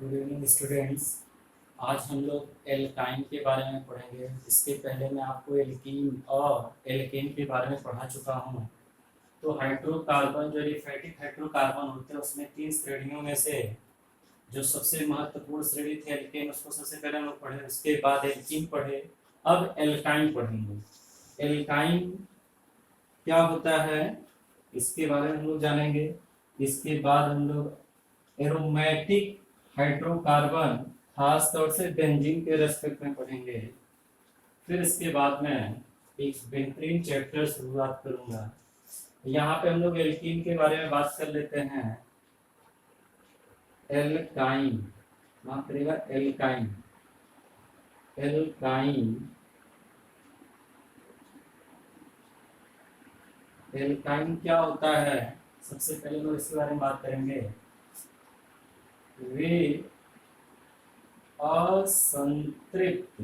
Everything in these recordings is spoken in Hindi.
Good evening students. आज हम लोग एल्काइन के बारे में पढ़ेंगे। इसके पहले मैं आपको एल्कीन और एल्केन के बारे में पढ़ा चुका हूँ। तो हाइड्रोकार्बन जो एलिफेटिक हाइड्रोकार्बन होते हैं उसमें 3 श्रेणियों में से जो सबसे महत्वपूर्ण श्रेणी थी एल्केन, उसको सबसे पहले हम लोग पढ़े। उसके बाद एल्कीन पढ़े। अब एल्काइन पढ़ेंगे। एल्काइन क्या होता है इसके बारे में हम लोग जानेंगे। इसके बाद हम लोग एरोमेटिक हाइड्रोकार्बन खास तौर से बेंजीन के रेस्पेक्ट में पढ़ेंगे। फिर इसके बाद में एक बेहतरीन चैप्टर शुरुआत करूंगा। यहाँ पे हम लोग एल्कीन के बारे में बात कर लेते हैं। एल्काइन, माफ करिएगा, एल्काइन। एल्काइन एल्काइन क्या होता है, सबसे पहले लोग इसके बारे में बात करेंगे। वे असंतृप्त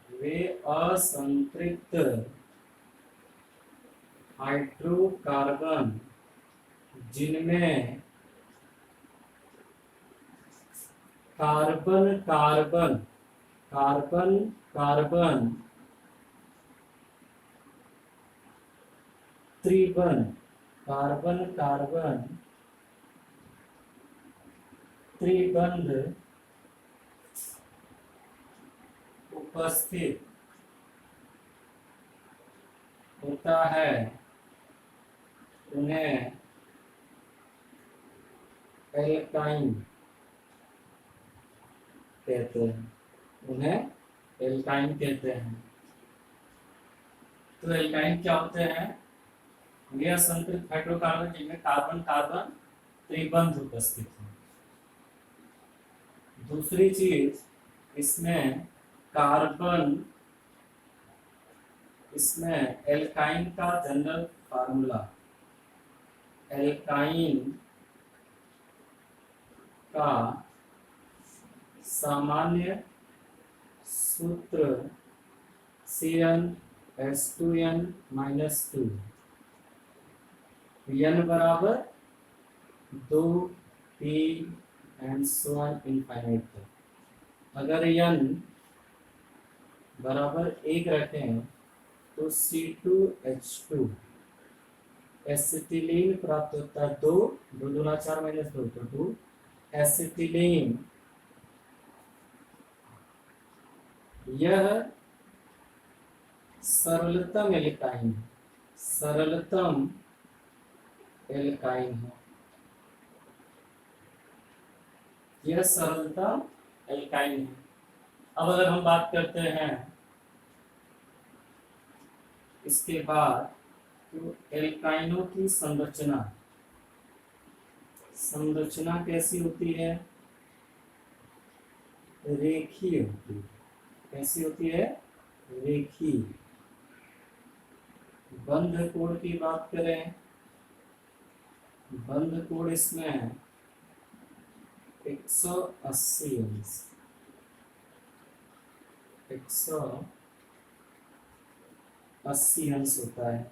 वे असंतृप्त हाइड्रोकार्बन जिनमें कार्बन कार्बन कार्बन कार्बन त्रिबंध कार्बन कार्बन त्रिबंध उपस्थित होता है उन्हें एल्काइन कहते हैं। उन्हें एल्काइन कहते हैं। तो एल्काइन क्या होते हैं? वे असंतृप्त हाइड्रोकार्बन जिनमें कार्बन कार्बन त्रिबंध उपस्थित है। दूसरी चीज, इसमें कार्बन इसमें एल्काइन का जनरल फार्मूला, एल्काइन का सामान्य सूत्र CnH2n-2, n बराबर 2 3 एंड सो ऑन इनफाइनाइट तक। अगर n बराबर 1 रखें तो C2H2 एसिटिलीन प्राप्त होता है। 2 2 दूना 4 -2 तो 2 एसिटिलीन। यह सरलतम एल्काइन है। यह सरलतम एल्काइन है। अब अगर हम बात करते हैं इसके बाद, तो एल्काइनों की संरचना कैसी होती है? रेखीय होती है। कैसी होती है? रेखीय। बंध कोण की बात करें, बंध कोण इसमें 180 अंश 180 अंश होता है।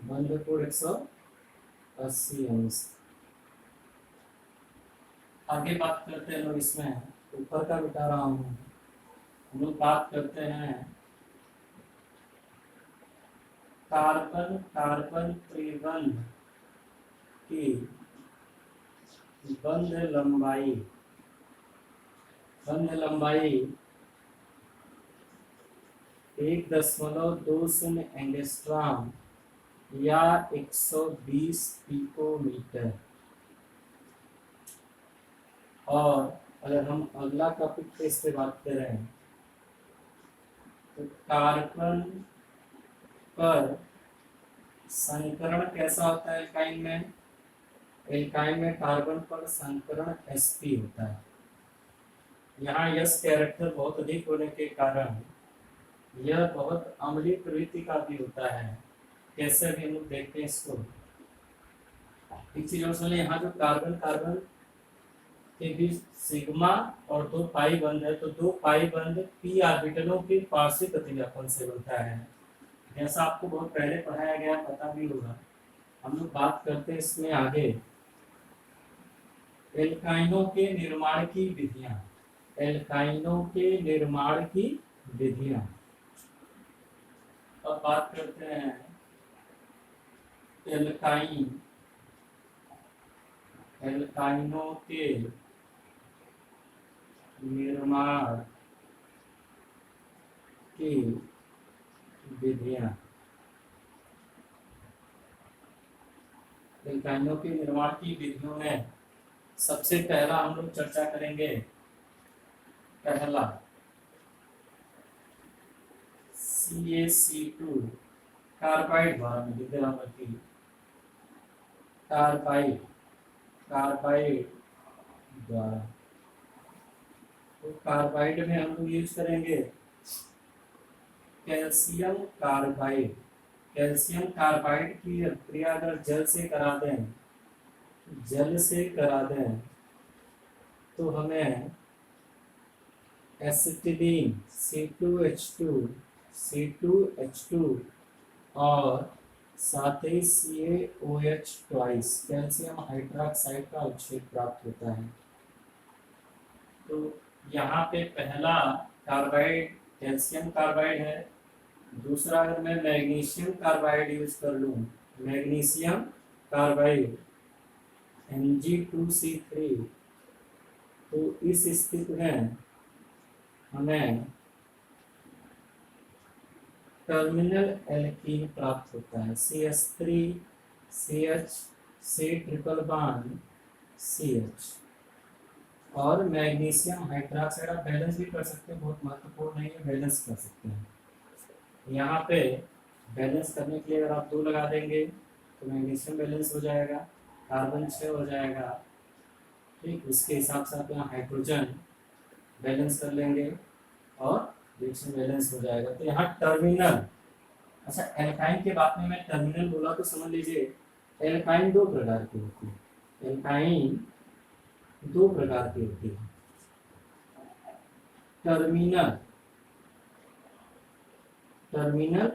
बंध कोण 180 अंश। आगे बात करते हैं लोग, इसमें ऊपर का बिता रहा हूँ। हम लोग बात करते हैं कार्बन कार्बन त्रिबंध की बंध लंबाई 1.20 एंगस्ट्रॉम या 120 पिकोमीटर। और अगर हम अगला टॉपिक पे इस पे बात करें तो कार्बन पर संकरण कैसा होता है एल्काइन में? एल्काइन में कार्बन पर संकरण sp होता है। यहाँ यस कैरेक्टर बहुत अधिक होने के कारण यह बहुत अम्लीय प्रवृत्ति का भी होता है। कैसे भी हम लोग देखते हैं इसको। एक चीज और सुनिए, यहाँ जो कार्बन कार्बन के बीच सिग्मा और 2 पाई बंध है, तो 2 पाई बंध p ऑर्बिटलों के पार्श्विक प्रतिव्यापन से बनता है। जैसा आपको बहुत पहले पढ़ाया गया, पता भी होगा। हम लोग बात करते हैं इसमें आगे एल्काइनों के निर्माण की विधियां, एल्काइनों के निर्माण की विधियां। अब बात करते हैं एल्काइन, एल्काइनों के निर्माण की विधियां। एल्काइनों के निर्माण की विधियों में सबसे पहला हम लोग चर्चा करेंगे, पहला CaC2 कार्बाइड द्वारा में विद्रावती, कार्बाइड, कार्बाइड द्वारा। तो कार्बाइड में हम लोग यूज करेंगे कैल्शियम कार्बाइड। कैल्शियम कार्बाइड की क्रिया अगर जल से करा दें, जल से करा दें तो हमें एसिटिलीन C2H2 और साथ ही CaOH ट्वाइस कैल्शियम हाइड्रोक्साइड का अवक्षेप प्राप्त होता है। तो यहाँ पे पहला कार्बाइड कैल्शियम कार्बाइड है। दूसरा अगर मैं मैग्नीशियम कार्बाइड यूज कर लूँ, मैग्नीशियम कार्बाइड Mg2C3, तो इस स्थिति में हमें टर्मिनल एल्कीन प्राप्त होता है, CH3CH C triple bond CH। और मैग्नीशियम हाइड्रोक्साइड आप बैलेंस भी कर सकते हैं, बहुत महत्वपूर्ण नहीं है, बैलेंस कर सकते हैं। यहाँ पे बैलेंस करने के लिए अगर आप 2 लगा देंगे तो मैग्नीशियम बैलेंस हो जाएगा, कार्बन 6 हो जाएगा, ठीक। उसके हिसाब से आप यहाँ हाइड्रोजन बैलेंस कर लेंगे और रिएक्शन बैलेंस हो जाएगा। तो यहाँ टर्मिनल, अच्छा एल्काइन के बाद में मैं टर्मिनल बोला तो समझ लीजिए एल्काइन 2 प्रकार की होती है, एल्काइन 2 प्रकार की होती है, टर्मिनल, टर्मिनल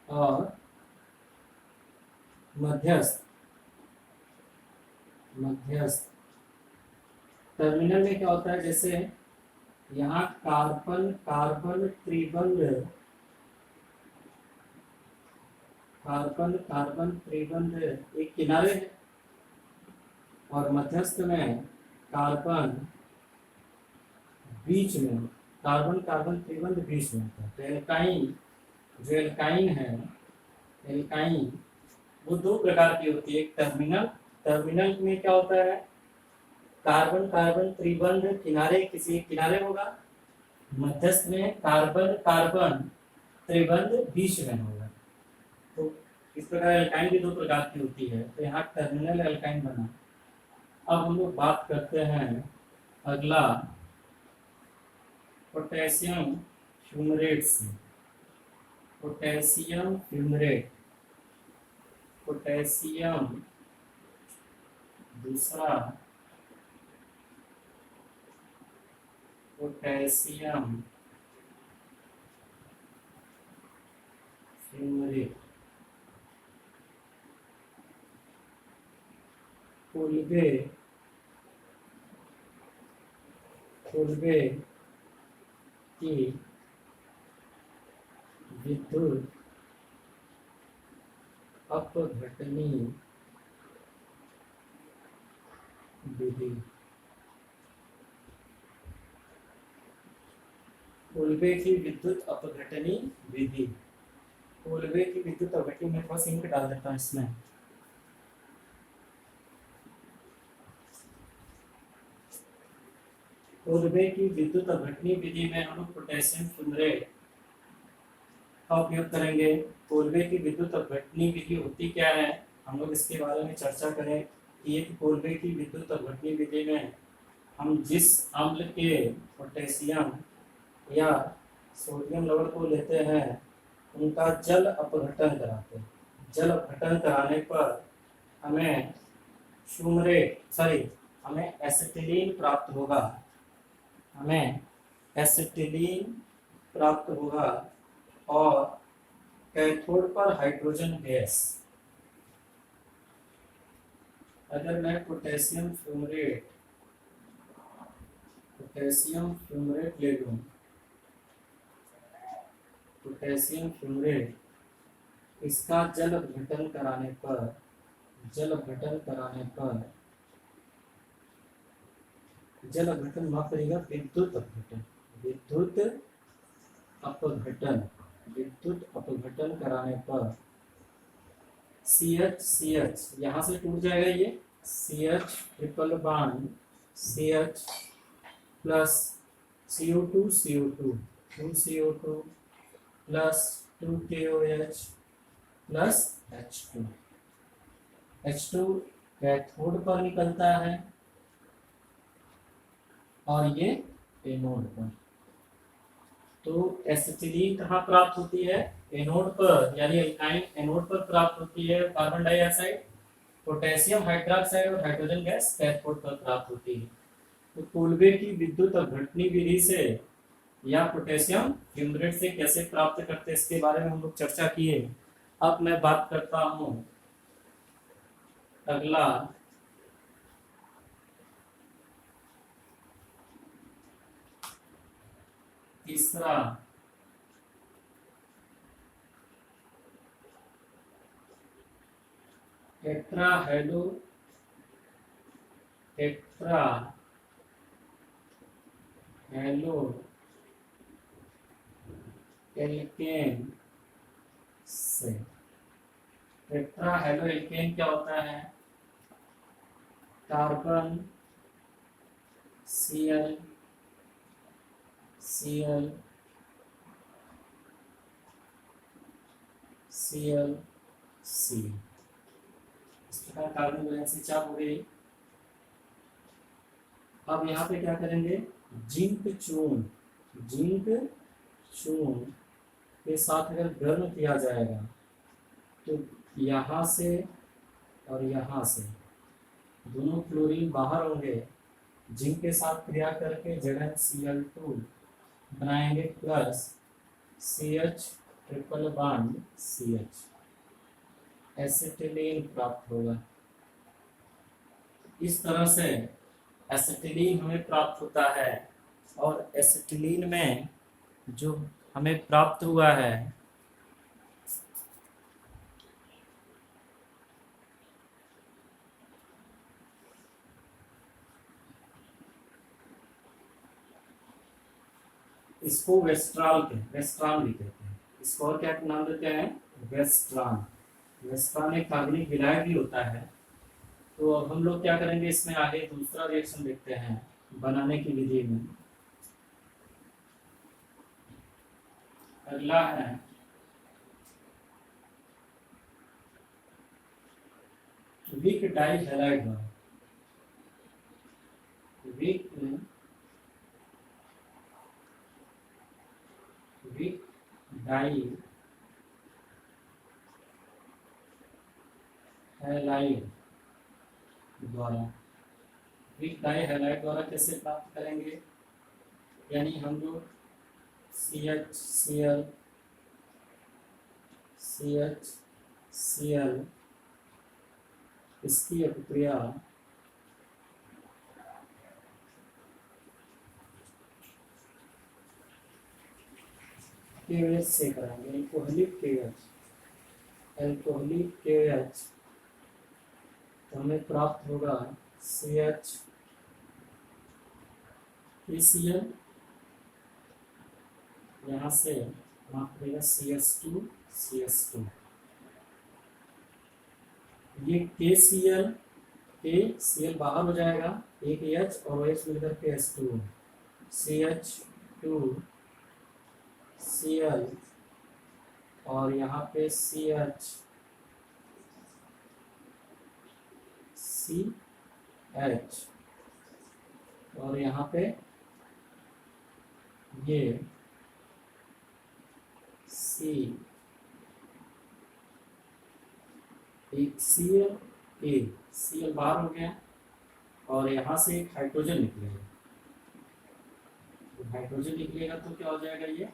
और मध्यस्थ, मध्यस्थ। टर्मिनल में क्या होता है, जैसे यहाँ कार्बन कार्बन त्रिबंध, कार्बन कार्बन त्रिबंध एक किनारे है और मध्यस्थ में कार्बन बीच में, कार्बन कार्बन त्रिबंध बीच में होता है। तो एल्काइन, जो एल्काइन है, एल्काइन वो 2 प्रकार की होती है। एक टर्मिनल, टर्मिनल में क्या होता है, कार्बन कार्बन त्रिबंध किनारे, किसी किनारे होगा, मध्यस्थ में कार्बन कार्बन त्रिबंध बीच में होगा। तो इस प्रकार एल्काइन भी 2 प्रकार की होती है। तो यहाँ टर्मिनल एल्काइन बना। अब हम लोग बात करते हैं अगला पोटेशियम फ्यूमरेट से, पोटेशियम फ्यूमरेट, पोटेशियम, दूसरा पोटेशियम फ्यूमरेट, कोल्बे, कोल्बे की विद्युत अपघटनी विधि, कोल्बे की विद्युत अपघटनी विधि, कोल्बे की विद्युत अपघटनी में थोड़ा इंक डाल देता हूँ इसमें। कोल्बे की विद्युत अपघटनी विधि में हम लोग पोटेशियम फ्यूमरेट का उपयोग करेंगे। कोल्बे की विद्युत अपघटनी विधि होती क्या है, हम लोग इसके बारे में चर्चा करें कि एक कोल्बे की विद्युत अपघटनी विधि में हम जिस अम्ल के पोटेशियम या सोडियम लवण को लेते हैं उनका जल अपघटन कराते हैं। जल अपघटन कराने पर हमें हमें एसिटिलीन प्राप्त होगा, हमें एसिटिलीन प्राप्त होगा और कैथोड पर हाइड्रोजन गैस, अगर मैं पोटेशियम फ्यूमरेट ले लूँ, पोटेशियम फ्यूमरेट, इसका जल अपघटन कराने पर जल अपघटन माफ करिएगा, अपघटन विद्युत अपघटन कराने पर CH यहाँ से टूट जाएगा, ये CH triple bond CH plus CO2 2CO2 plus 2KOH plus H2 cathode पर निकलता है और ये एनोड पर। तो एसिटिलीन कहाँ प्राप्त होती है? एनोड पर, यानी एल्काइन एनोड पर प्राप्त होती है कार्बन डाइऑक्साइड। पोटेशियम हाइड्रोक्साइड और हाइड्रोजन गैस कैथोड पर प्राप्त होती है। तो कोल्बे की विद्युत अपघटनी विधि से या पोटेशियम फ्यूमरेट से कैसे प्राप्त करते हैं, इसके बारे में हम लोग चर्चा किए। अब मैं बात करता हूँ अगला, तीसरा टेट्राहेलो एल्केन से। टेट्राहेलो एल्केन क्या होता है? Carbon Cl C। इस प्रकार कार्बन वैलेंसी चार हो गई। अब यहाँ पे क्या करेंगे? जिंक चून के साथ अगर गर्म किया जाएगा तो यहाँ से और यहाँ से दोनों क्लोरीन बाहर होंगे। जिंक के साथ क्रिया करके ZnCl2 बनाएंगे plus CH triple bond CH, acetylene प्राप्त होगा। इस तरह से एसिटिलीन हमें प्राप्त होता है। और एसिटिलीन में जो हमें प्राप्त हुआ है इसको वेस्ट्रान भी कहते हैं। इसको और क्या नाम देते हैं? वेस्ट्रान एक कार्बनिक विलायक भी होता है। तो अब हम लोग क्या करेंगे, इसमें आगे दूसरा रिएक्शन देखते हैं बनाने की विधि में। अगला है विक डाई हैलाइड द्वारा। विक डाई हैलाइड द्वारा। विक डाई हैलाइड द्वारा कैसे प्राप्त करेंगे? यानी हम लोग CHCl इसकी अभिक्रिया KOH से कराएंगे, अल्कोहलिक KOH। तो हमें प्राप्त होगा CHACl, यहाँ से माफ करेगा CH2 ये KCl बाहर हो जाएगा, एक H और OH मिलकर के H2 CH2Cl और यहाँ पे CH और यहाँ पे ये C, एक Cl बाहर हो गया और यहाँ से एक हाइड्रोजन निकलेगा। हाइड्रोजन निकलेगा तो क्या हो जाएगा? ये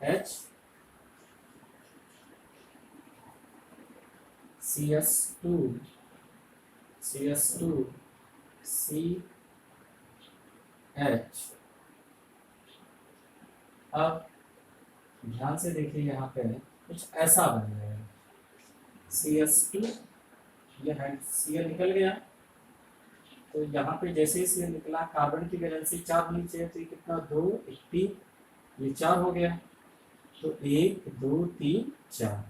HCl2 CH2CH। अब ध्यान से देखिए यहाँ पे कुछ ऐसा बन जाएगा CH2, ये Cl निकल गया, तो यहाँ पे जैसे ही Cl निकला कार्बन की वैलेंसी 4 होनी चाहिए, तो ये कितना 2 1 3, ये 4 हो गया, तो 1 2 3 4।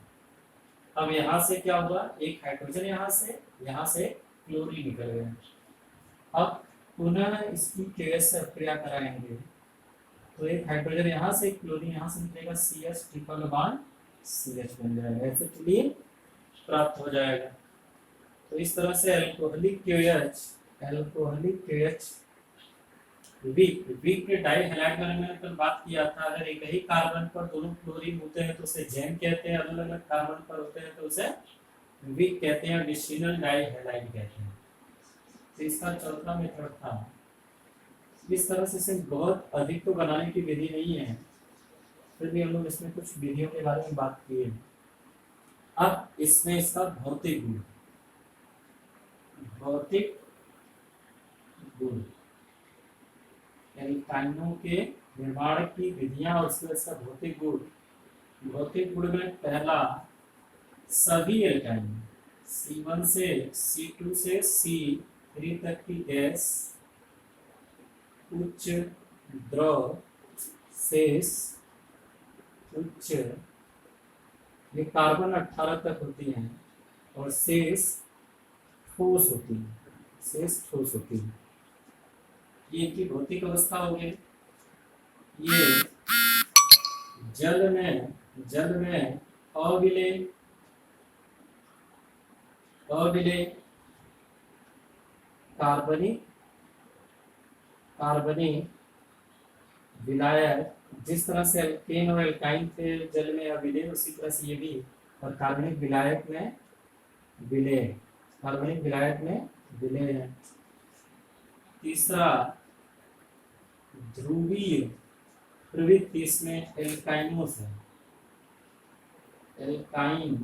अब यहाँ से क्या हुआ, एक हाइड्रोजन यहाँ से क्लोरीन निकल गया। अब पुनः इसकी केएस से क्रिया कराएंगे, तो एक हाइड्रोजन यहाँ से क्लोरीन यहाँ से निकलेगा, CH ट्रिपल बॉन्ड CH बन जाएगा, एसिटिलीन प्राप्त हो जाएगा। तो इस तरह से अल्कोहलिक KH वीक डाइहैलाइड में मैंने कल बात किया था, अगर एक ही कार्बन पर दोनों क्लोरीन होते हैं तो उसे जैम कहते हैं, अलग अलग कार्बन पर होते हैं तो उसे वीक कहते हैं, एडिशनल डाइहैलाइड कहते हैं। तो इसका चौथा मेथड था। इस तरह से इसे बहुत अधिक तो बनाने की विधि नहीं है, फिर भी हम लोग इसमें कुछ विधियों के बारे में बात किए। अब इसमें इसका भौतिक गुण एल्काइनों के निर्माण की विधियां और इसका भौतिक गुण में पहला, सभी एल्काइन C1 से C2 से C3 तक की गैस उच्च द्रव शेष उच्च, ये कार्बन 18 तक होती हैं और शेष ठोस होती है। ये इनकी भौतिक अवस्था हो गई। ये जल में अविलेय कार्बनिक विलायक, जिस तरह से एल्केन और एल्काइन थे जल में अविलेय, उसी तरह से ये भी, और कार्बनिक विलायक में विलेय है। तीसरा, ध्रुवीय प्रवृत्ति, इसमें एल्काइनोस है, एल्काइन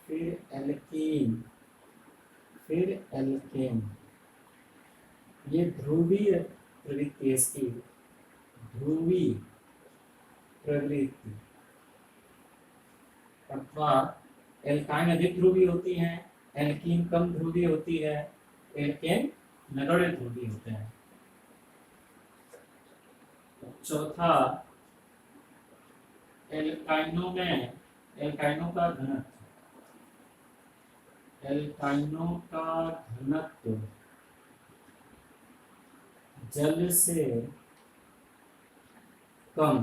फिर एल्कीन फिर एल्केन, ये ध्रुवीय प्रवृत्ति, इसकी ध्रुवीय प्रवृत्ति, अर्थात एल्काइन अधिक ध्रुवीय होती हैं, एल्कीन कम ध्रुवीय होती है, एल्केन नगण्य ध्रुवीय होते हैं। चौथा, एल्काइनों का घनत्व जल से कम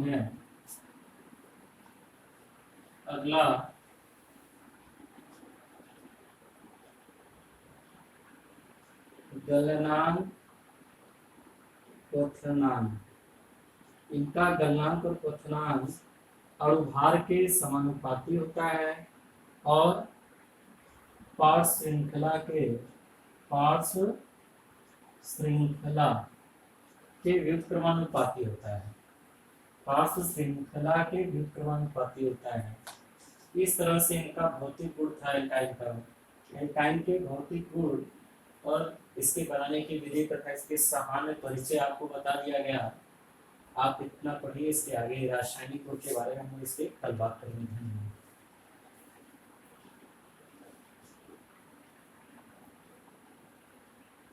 है। अगला, गलनांक क्वथनांक, इनका गलनांक और क्वथनांक अणुभार के समानुपाती होता है और पार्श्व श्रृंखला के व्युत्क्रमानुपाती होता है। इस तरह से इनका भौतिक गुण था एल्काइन के भौतिक गुण और इसके बनाने की विधि तथा इसके सामान्य परिचय आपको बता दिया गया। आप इतना पढ़िए, इसके आगे रासायनिक गुण के बारे में हम इसके कल बात करेंगे।